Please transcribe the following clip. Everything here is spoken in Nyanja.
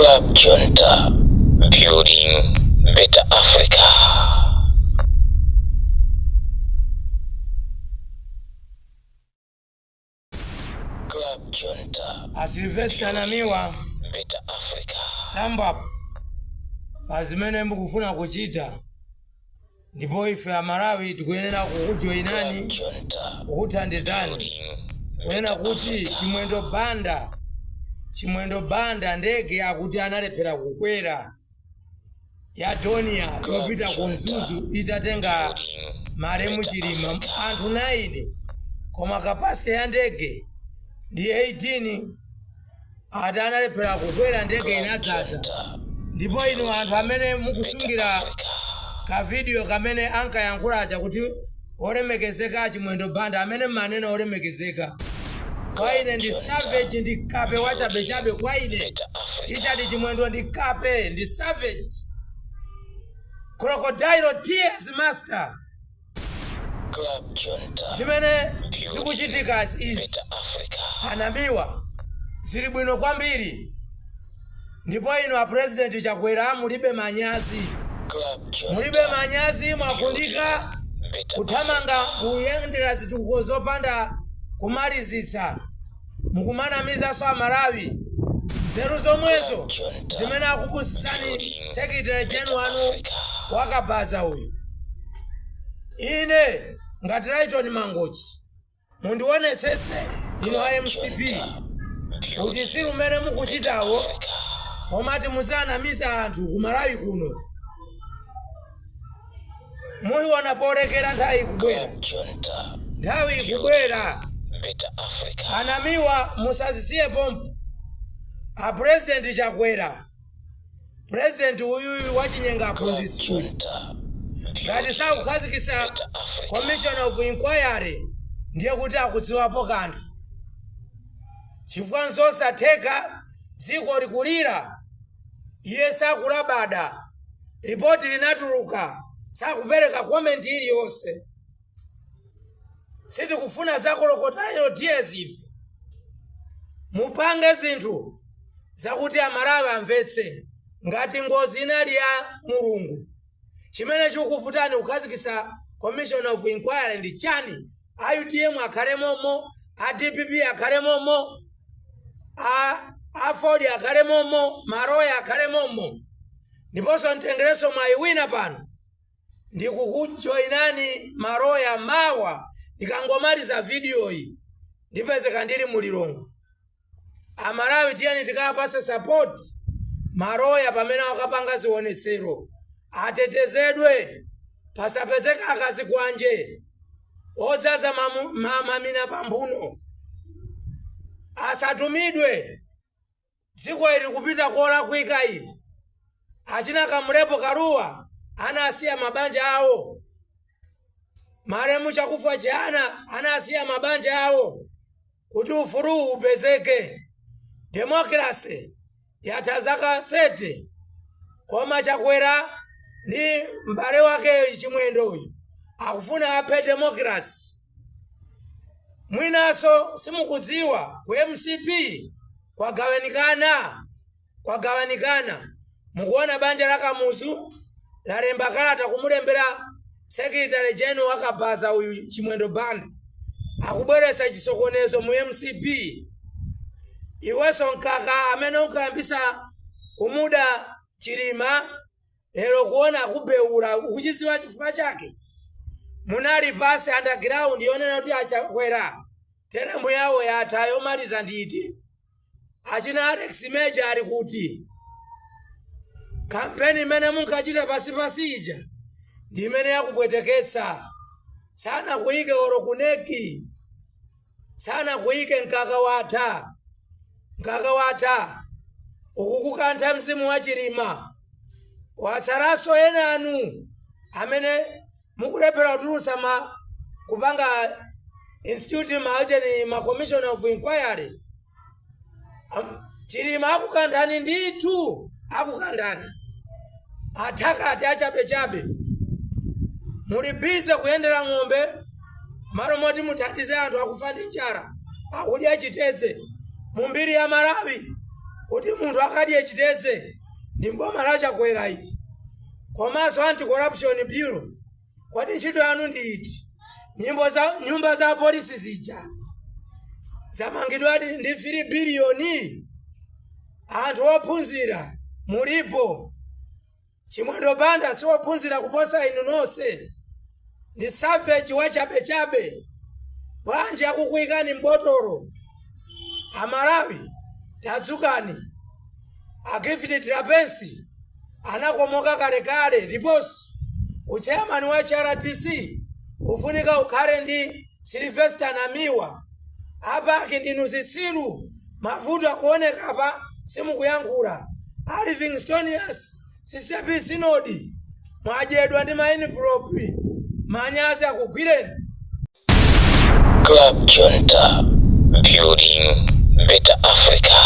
Club Junta, building better Africa. Club Junta, Sylvester Namiwa better Africa. Samba azimene mukufuna kuchita ndipo ife Amalawi tikuyenera kukujoinani Junta, kukuthandizani kunena kuti chimwendo banda ndege akuti analephera kukwera ya Donia yopita ku Mzuzu itatenga maremu Chilima anthu 9 koma kapasite ya ndege ndi 18 ati analephera kukwera ndege inadzaza. Ndipo inu anthu amene mukusungira ka video kamene ankayankhulacha kuti olemekezeka chimwendo banda amene manena olemekezeka kwa ine ndi savage ndi kape wachabechabe kwa ine ichati chimwendo ndi kape ndi savage crocodile tears master. Club Junta, Zimene zikuchitika is Anamiwa zili bwino kwambiri ndipo inu a president Chakwera mulibe manyazi Club Junta, mulibe manyazi mwakundika kuthamanga kuyendera zitukuko zopanda kumalizitsa mukumanamizaso Amalawi nzeru zomwezo zimene akupusitsani secretary general wanu wakabaza uyu. Ine ngati Rayton Mangochi mundionetsetse inu a MCP kuti si umene mukuchitawo komati muzanamiza anthu ku Malawi kuno muyiona polekera nthawi ikubwera. Junta, Nthawi ikubwera better Africa. Anamiwa musazisiye pompo a president Chakwera president uyuyu wachinyenga aphunzitsi Junta, ngati sakukhazikitsa commission of inquiry ndiye kuti akudziwapo kanthu chifukwa nzosatheka dziko likulira iye sakulabada ripoti linatuluka sakupereka comment iliyonse. Sitikufuna zakolokotayiro tears ife mupange zinthu zakuti Amalawi amvetse ngati ngozi inali ya Mulungu. Chimene chikuvutani kukhazikitsa commission of inquiry ndi chani? A UDM akhale momo, a DPP akhale momo, a Ford akhale momo, Maroya akhale momo. Ndiponso mtengereso mwayiwina pano ndikukujoinani Maroya mawa ndikangomaliza video iyi ndipezeka ndili mulilongo. Amalawi tiyani tikapase support Maroya pamene akapanga zionetsero atetezedwe pasapezeka akazi kwanje odzaza mamina pambuno asatumidwe dziko ili kupita kola kuika ili achina kamulepo karuwa anasiya mabanja awo maremu chakufa chana anasiya mabanja awo kuti ufulu upezeke. Democracy yatazaka 30 koma Chakwera ni mbale wake chimwendo uyu akufuna aphe democracy. Mwinaso simukudziwa ku MCP kwagawanikana mukuona banja la Kamuzu lalemba kalata kumulembera secretary general wakabaza uyu chimwendo band akubweretsa chisokonezo mu MCP. Iweso nkaka amene unkayambisa kumuda Chilima lero kuona kubeula ukuchiziwa chifukwa chake munali pasi underground yonena kuti Achakwera teremu yawo yatha yomaliza nditi achina Alex Major ali kuti kampeni imene munkachita pasi ija ndi imene yakupweteketsa sana kuyike oro kuneki sana kuyike nkaka watha ukukukantha mzimu wa Chilima watsaraso enanu amene mukulephera kutulutsa kupanga institute maujeni ma commission of inquiry. Chilima akukanthani nditu akukanthani athakati achabechabe mulibize kuyendera ng'ombe malo moti muthandize anthu akufa ndi njala akudya chitedze mumbiri ya Malawi kuti munthu akadye chiteze ndi mboma la Chakwera ili. Komanso Anti-Corruption Bureau, kwati ntchito yanu ndi iti? Nyumba za polisi zija zamangidwa ndi 3 biliyoni. Anthu ophunzira mulipo. Chimwendo Banda siwophunzira kuposa inu nonse. Ndi savage wa chabe. Bwanji akukuyikani mbotolo. Amalawi tadzukani. Agifiti Trapensi anakomoka kalekale ndiponso uchairman wa CRTC ufunika ukhale ndi Sylvester Namiwa. Apa ndinu zitsiru mavuto akuoneka apa simukuyankhula. A Livingstonians CCP Synod mwajedwa ndi ma-envelope manyazi akugwireni. Club Junta, building better Africa.